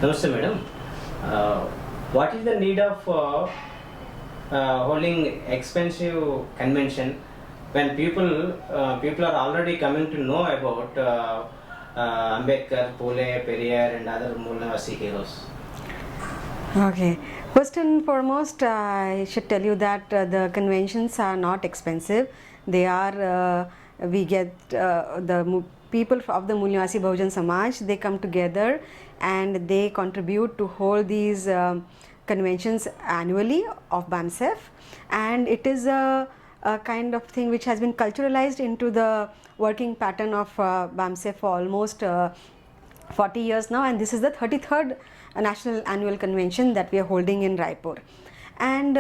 Namaste, madam. What is the need of holding expensive convention when people are already coming to know about Ambedkar, Pule, Periyar, and other Moolnivasi heroes? Okay. First and foremost, I should tell you that the conventions are not expensive. They are, we get people of the Moolnivasi Bahujan Samaj, they come together and they contribute to hold these conventions annually of BAMCEF, and it is a kind of thing which has been culturalized into the working pattern of BAMCEF for almost 40 years now, and this is the 33rd National Annual Convention that we are holding in Raipur. And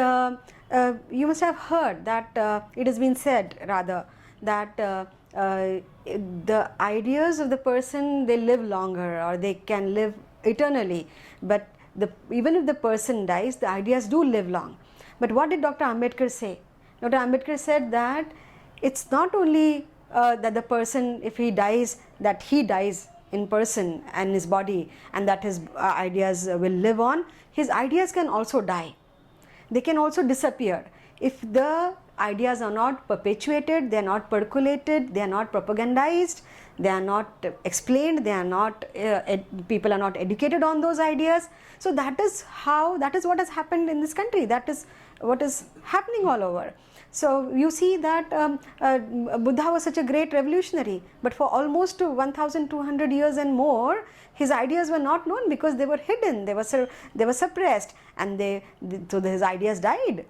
you must have heard that it has been said rather that the ideas of the person, they live longer or they can live eternally, but even if the person dies, the ideas do live long. But what did Dr. Ambedkar say? Dr. Ambedkar said that it's not only that the person, if he dies, that he dies in person and his body, and that his ideas will live on. His ideas can also die. They can also disappear. If the ideas are not perpetuated, they are not percolated, they are not propagandized, they are not explained, they are not people are not educated on those ideas. So that is what has happened in this country. That is what is happening all over. So you see that Buddha was such a great revolutionary, but for almost 1200 years and more, his ideas were not known because they were hidden, they were suppressed, and so his ideas died.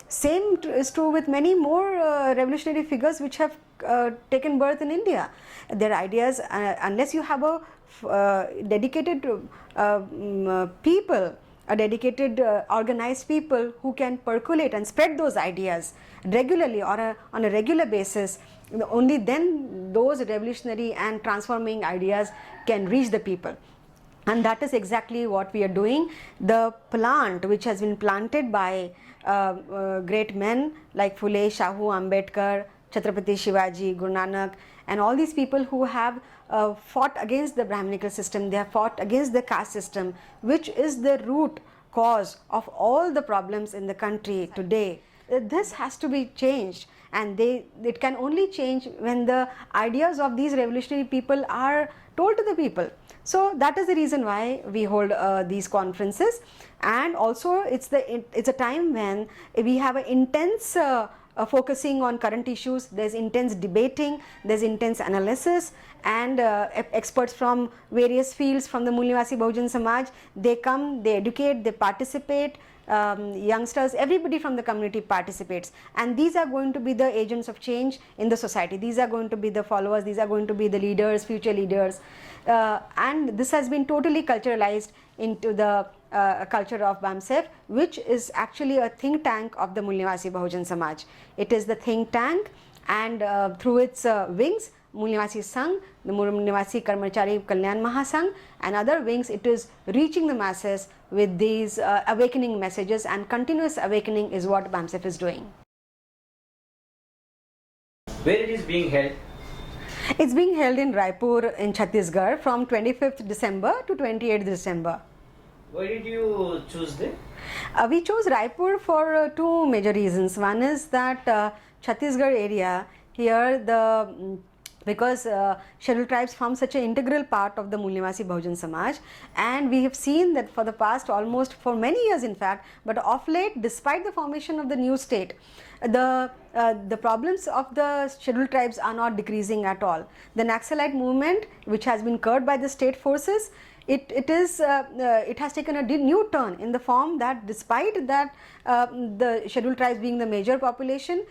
Same is true with many more revolutionary figures which have taken birth in India. Their ideas, unless you have a dedicated people, a dedicated organized people who can percolate and spread those ideas regularly or on a regular basis, only then those revolutionary and transforming ideas can reach the people. And that is exactly what we are doing. The plant which has been planted by great men like Phule, Shahu, Ambedkar, Chhatrapati Shivaji, Guru Nanak, and all these people who have fought against the Brahminical system, they have fought against the caste system, which is the root cause of all the problems in the country today. This has to be changed, and it can only change when the ideas of these revolutionary people are told to the people. So that is the reason why we hold these conferences, and also it's a time when we have an intense focusing on current issues. There's intense debating, there's intense analysis, and experts from various fields from the Moolnivasi Bahujan Samaj, they come, they educate, they participate. Youngsters, everybody from the community participates, and these are going to be the agents of change in the society. These are going to be the followers, these are going to be the leaders, future leaders, and this has been totally culturalized into the culture of BAMCEF, which is actually a think tank of the Moolnivasi Bahujan Samaj. It is the think tank, and through its wings, Moolnivasi Sangh, the Moolnivasi Karmachari Kalyan Mahasangh, and other wings, it is reaching the masses with these awakening messages, and continuous awakening is what BAMCEF is doing. Where it is being held? It's being held in Raipur in Chhattisgarh from 25th December to 28th December. Why did you choose them? We chose Raipur for two major reasons. One is that Chhattisgarh area, here because scheduled tribes form such an integral part of the Moolnivasi Bahujan Samaj, and we have seen that for the past almost for many years in fact, but of late, despite the formation of the new state, the problems of the scheduled tribes are not decreasing at all. The Naxalite movement, which has been curbed by the state forces, it has taken a new turn in the form that despite that the scheduled tribes being the major population,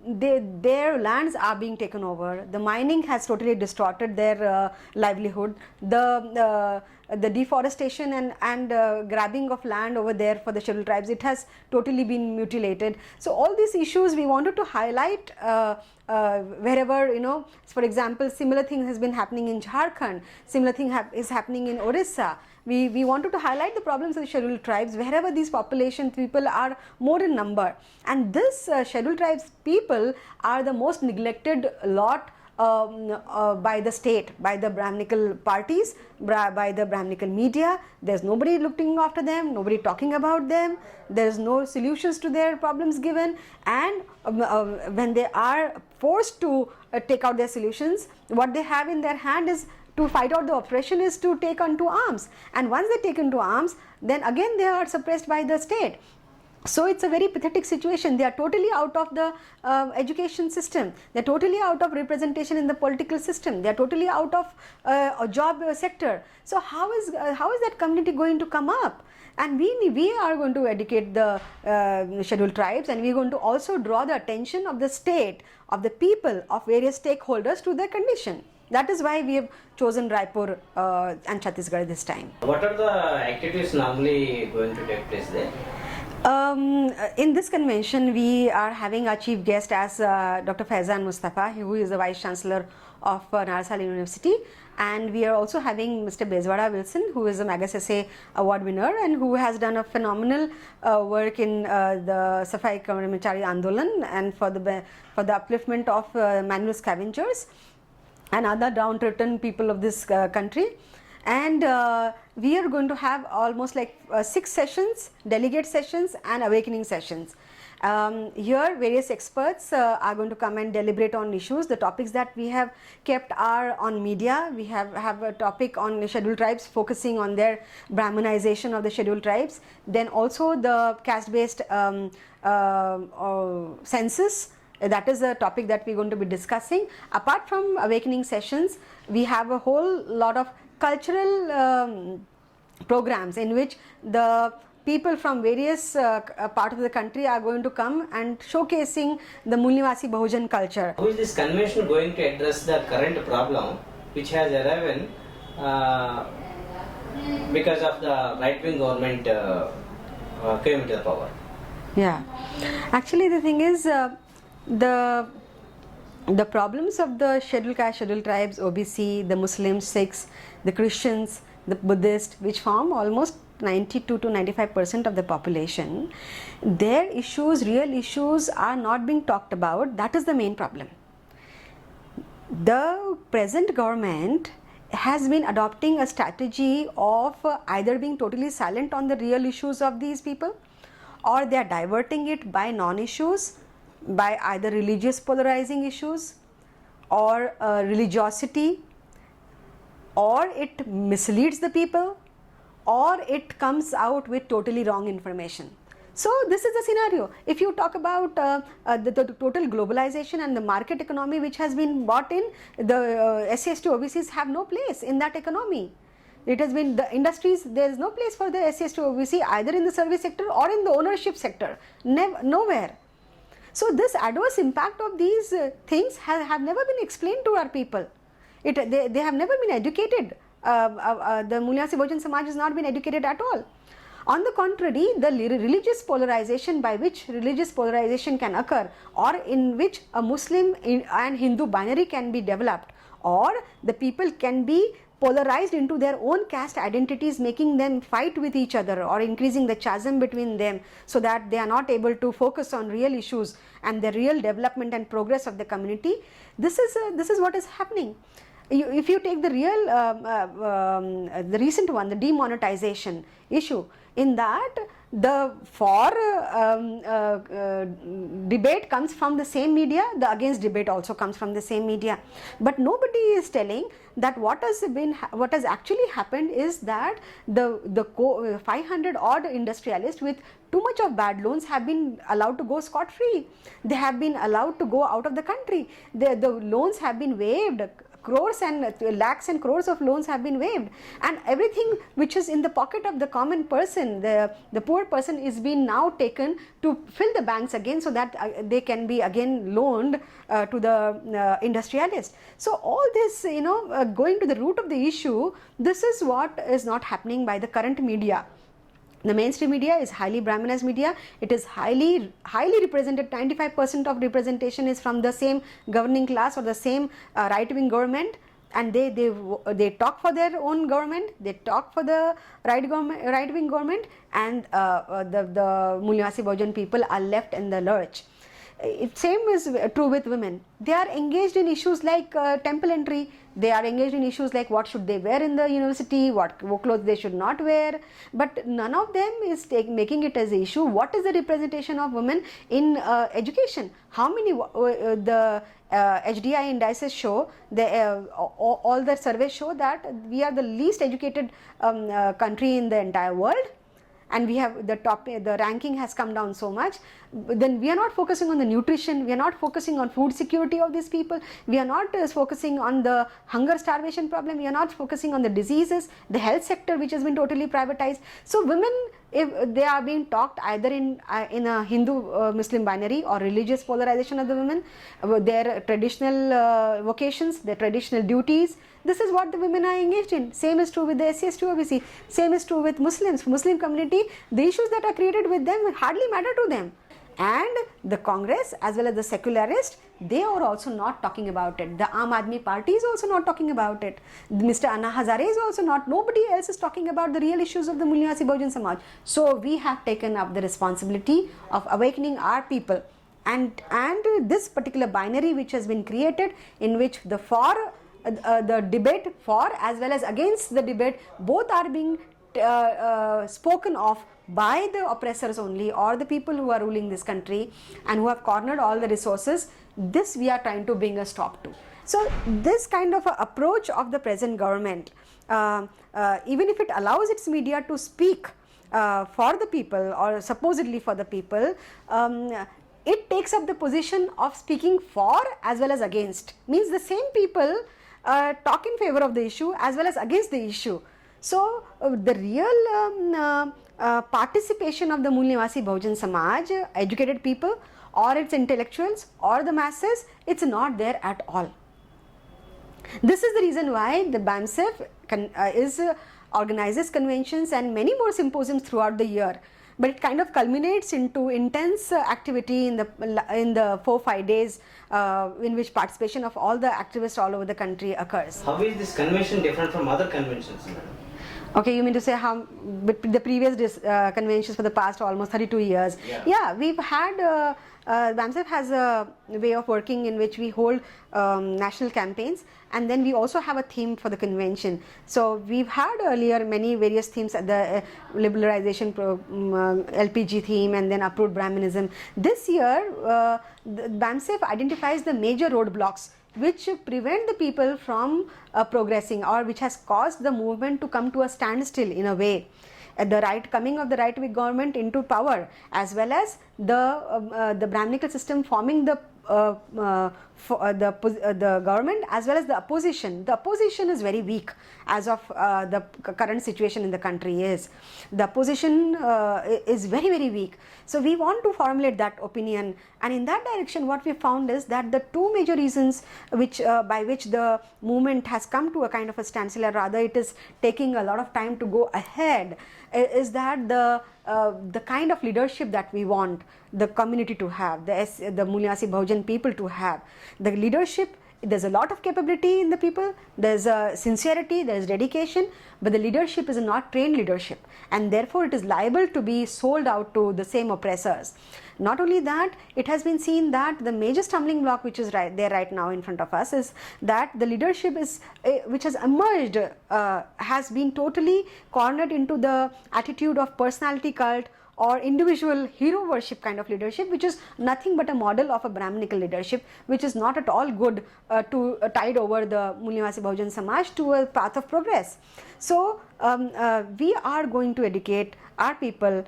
their lands are being taken over. The mining has totally distorted their livelihood. The deforestation and grabbing of land over there for the scheduled tribes, it has totally been mutilated. So all these issues we wanted to highlight wherever, for example, similar thing has been happening in Jharkhand, similar thing is happening in Orissa. We wanted to highlight the problems of the scheduled tribes wherever these population people are more in number, and this scheduled tribes people are the most neglected lot by the state, by the Brahminical parties, by the Brahminical media. There's nobody looking after them, nobody talking about them, there's no solutions to their problems given, and when they are forced to take out their solutions, what they have in their hand is to fight out the oppression is to take onto arms, and once they take into arms, then again they are suppressed by the state. So it's a very pathetic situation. They are totally out of the education system, they are totally out of representation in the political system, they are totally out of a job sector. So how is that community going to come up? And we are going to educate the scheduled tribes, and we are going to also draw the attention of the state, of the people, of various stakeholders to their condition. That is why we have chosen Raipur and Chhattisgarh this time. What are the activities normally going to take place there? In this convention, we are having our chief guest as Dr. Faizan Mustafa, who is the Vice Chancellor of Narsal University, and we are also having Mr. Bezwada Wilson, who is a MAGASESE award winner and who has done a phenomenal work in the Safai Karmachari Andolan and for the upliftment of manual scavengers and other downtrodden people of this country. And we are going to have almost like 6 sessions, delegate sessions and awakening sessions. Here various experts are going to come and deliberate on issues. The topics that we have kept are on media. We have a topic on scheduled tribes focusing on their Brahmanization of the scheduled tribes. Then also the caste-based census. That is the topic that we are going to be discussing. Apart from awakening sessions, we have a whole lot of cultural programs in which the people from various parts of the country are going to come and showcasing the Mulnivasi Bahujan culture. How is this convention going to address the current problem which has arisen because of the right-wing government came to the power? Yeah, actually the thing is the problems of the scheduled caste, scheduled tribes, OBC, the Muslims, Sikhs, the Christians, the Buddhists, which form almost 92 to 95% of the population, their issues, real issues are not being talked about. That is the main problem. The present government has been adopting a strategy of either being totally silent on the real issues of these people, or they are diverting it by non-issues, by either religious polarizing issues or religiosity, or it misleads the people, or it comes out with totally wrong information. So this is the scenario. If you talk about the total globalization and the market economy which has been brought in, the SC/ST OBCs have no place in that economy. It has been the industries, there is no place for the SC/ST OBC either in the service sector or in the ownership sector, nowhere. So this adverse impact of these things have never been explained to our people. They have never been educated. The Mulnivasi Bahujan Samaj has not been educated at all. On the contrary, the religious polarization, by which religious polarization can occur, or in which a Muslim and Hindu binary can be developed, or the people can be polarized into their own caste identities, making them fight with each other or increasing the chasm between them, so that they are not able to focus on real issues and the real development and progress of the community. This is what is happening. If you take the real, the recent one, the demonetization issue, in that the debate comes from the same media, the against debate also comes from the same media, but nobody is telling that what has actually happened is that the 500 odd industrialists with too much of bad loans have been allowed to go scot-free. They have been allowed to go out of the country. The loans have been waived. Crores and lakhs and crores of loans have been waived, and everything which is in the pocket of the common person, the poor person, is being now taken to fill the banks again, so that they can be again loaned to the industrialist. So all this, going to the root of the issue, this is what is not happening by the current media. The mainstream media is highly Brahmanized media. It is highly represented. 95% of representation is from the same governing class or the same right-wing government, and they talk for their own government. They talk for the right-wing government, and the Mulnivasi Bahujan people are left in the lurch. Same is true with women. They are engaged in issues like temple entry. They are engaged in issues like what should they wear in the university, what clothes they should not wear. But none of them is making it as an issue. What is the representation of women in education? How many the HDI indices show, all the surveys show that we are the least educated country in the entire world, and we have the ranking has come down so much. Then we are not focusing on the nutrition, we are not focusing on food security of these people, we are not focusing on the hunger starvation problem, we are not focusing on the diseases, the health sector which has been totally privatized. So women, if they are being talked either in a Hindu Muslim binary or religious polarization of the women, their traditional vocations, their traditional duties, this is what the women are engaged in. Same is true with the SC/ST OBC, same is true with Muslims, Muslim community. The issues that are created with them hardly matter to them. And the Congress as well as the secularists, they are also not talking about it. The Aam Aadmi Party is also not talking about it. Mr. Anna Hazare is also not. Nobody else is talking about the real issues of the Mul Niwasi Bahujan Samaj. So we have taken up the responsibility of awakening our people. And this particular binary which has been created, in which the debate for as well as against the debate, both are being spoken of by the oppressors only, or the people who are ruling this country and who have cornered all the resources. This we are trying to bring a stop to. So this kind of a approach of the present government, even if it allows its media to speak for the people or supposedly for the people, it takes up the position of speaking for as well as against. Means the same people talk in favor of the issue as well as against the issue. So the real participation of the Mul Niwasi Bahujan Samaj, educated people or its intellectuals or the masses, it's not there at all. This is the reason why the BAMCEF organizes conventions and many more symposiums throughout the year. But it kind of culminates into intense activity in the 4-5 days in which participation of all the activists all over the country occurs. How is this convention different from other conventions, madam? Okay, you mean to say how the previous conventions for the past almost 32 years? Yeah, we've had, BAMCEF has a way of working in which we hold national campaigns, and then we also have a theme for the convention. So we've had earlier many various themes, the liberalization LPG theme, and then uproot Brahminism. This year, BAMCEF identifies the major roadblocks which prevent the people from progressing, or which has caused the movement to come to a standstill in a way. The coming of the right-wing government into power, as well as the Brahminical system forming the government as well as the opposition. The opposition is very weak as of the current situation in the country is. The opposition is very, very weak. So we want to formulate that opinion, and in that direction what we found is that the two major reasons which by which the movement has come to a kind of a standstill, or rather it is taking a lot of time to go ahead, is that the kind of leadership that we want the community to have, the Mul Niwasi Bahujan people to have, the leadership, there's a lot of capability in the people, there's a sincerity, there's dedication, but the leadership is a not trained leadership, and therefore it is liable to be sold out to the same oppressors. Not only that, it has been seen that the major stumbling block which is right now in front of us is that the leadership is which has emerged has been totally cornered into the attitude of personality cult or individual hero worship kind of leadership, which is nothing but a model of a Brahminical leadership, which is not at all good to tide over the Mul Niwasi Bahujan Samaj to a path of progress. So we are going to educate our people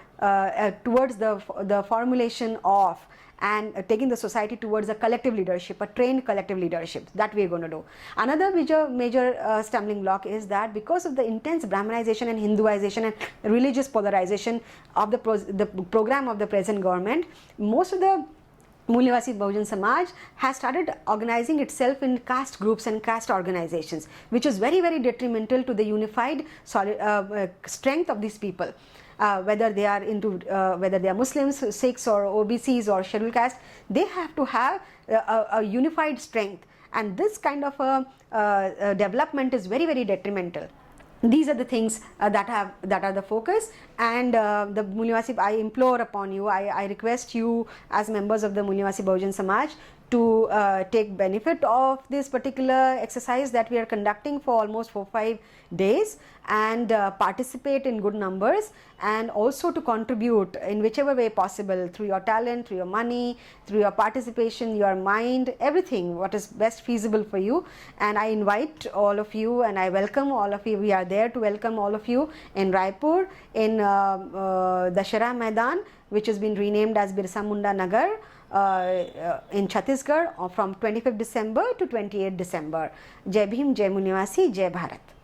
towards the formulation of and taking the society towards a collective leadership, a trained collective leadership. That we are going to do. Another major stumbling block is that because of the intense Brahmanization and Hinduization and religious polarization of the program of the present government, most of the Mul Niwasi Bahujan Samaj has started organizing itself in caste groups and caste organizations, which is very, very detrimental to the unified strength of these people. Whether they are whether they are Muslims, Sikhs or OBCs or scheduled caste, they have to have a unified strength, and this kind of a development is very, very detrimental. these are the things that are the focus, and the Mulyavasi, I implore upon you, I request you as members of the Mulyavasi Bahujan Samaj to take benefit of this particular exercise that we are conducting for almost 4-5 days, and participate in good numbers, and also to contribute in whichever way possible, through your talent, through your money, through your participation, your mind, everything what is best feasible for you. And I invite all of you, and I welcome all of you. We are there to welcome all of you in Raipur, in Dashera Maidan, which has been renamed as Birsa Munda Nagar, in Chhattisgarh, from 25th December to 28th December. Jai Bhim, Jai Mulyavasi, Jai Bharat.